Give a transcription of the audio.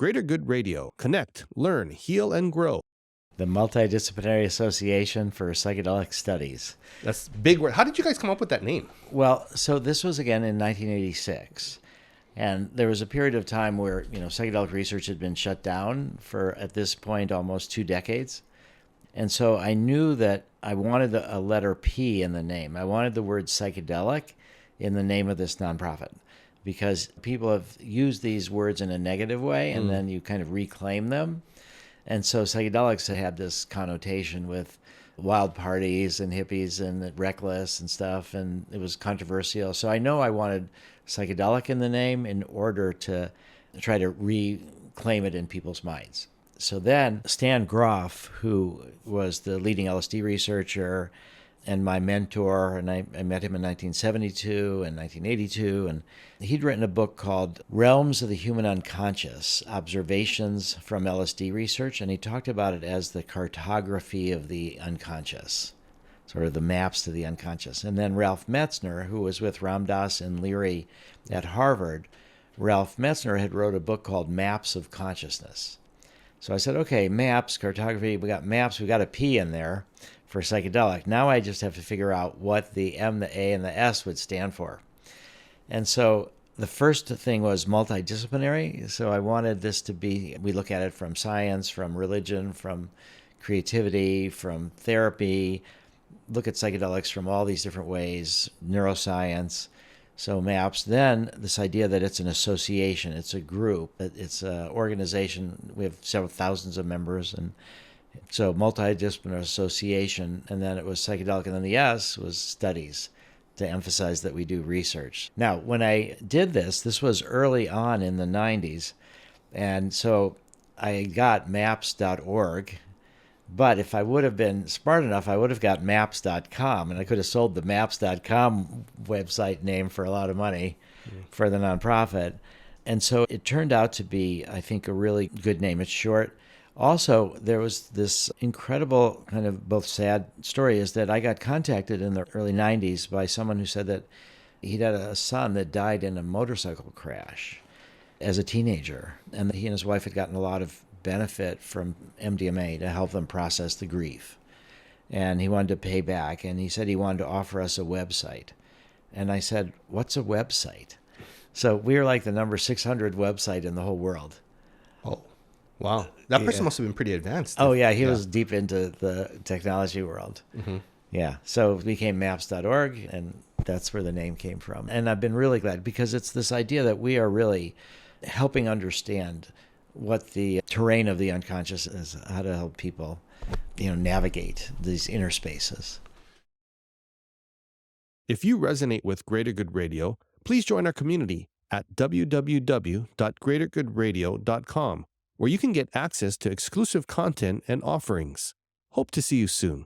Greater Good Radio. Connect, learn, heal, and grow. The Multidisciplinary Association for Psychedelic Studies. That's a big word. How did you guys come up with that name? Well, so this was again in 1986. And there was a period of time where, psychedelic research had been shut down for, at this point, almost 2 decades. And so I knew that I wanted a letter P in the name. I wanted the word psychedelic in the name of this nonprofit, because people have used these words in a negative way, and then you kind of reclaim them. And so psychedelics had this connotation with wild parties and hippies and reckless and stuff, and it was controversial. So I know I wanted psychedelic in the name in order to try to reclaim it in people's minds. So then Stan Groff, who was the leading LSD researcher and my mentor, and I met him in 1972 and 1982, and he'd written a book called Realms of the Human Unconscious, Observations from LSD Research, and he talked about it as the cartography of the unconscious, sort of the maps to the unconscious. And then Ralph Metzner, who was with Ram Dass and Leary at Harvard, Ralph Metzner had wrote a book called Maps of Consciousness. So I said, okay, maps, cartography, we got maps, we got a P in there for psychedelic. Now I just have to figure out what the M, the A, and the S would stand for. And so the first thing was multidisciplinary. So I wanted this to be, we look at it from science, from religion, from creativity, from therapy, look at psychedelics from all these different ways, neuroscience. So MAPS, then this idea that it's an association, it's a group, it's an organization. We have several thousands of members, and so multidisciplinary association, and then it was psychedelic, and then the S was studies, to emphasize that we do research. Now, when I did this was early on in the 90s, and so I got maps.org, but if I would have been smart enough, I would have got maps.com, and I could have sold the maps.com website name for a lot of money for the nonprofit. And so it turned out to be, I think, a really good name. It's short. Also, there was this incredible kind of both sad story, is that I got contacted in the early 90s by someone who said that he'd had a son that died in a motorcycle crash as a teenager, and that he and his wife had gotten a lot of benefit from MDMA to help them process the grief. And he wanted to pay back, and he said he wanted to offer us a website. And I said, what's a website? So we were like the number 600 website in the whole world. Oh, wow. That person must have been pretty advanced. Oh, yeah. He was deep into the technology world. Mm-hmm. Yeah. So it became maps.org, and that's where the name came from. And I've been really glad, because it's this idea that we are really helping understand what the terrain of the unconscious is, how to help people, navigate these inner spaces. If you resonate with Greater Good Radio, please join our community at www.greatergoodradio.com, where you can get access to exclusive content and offerings. Hope to see you soon.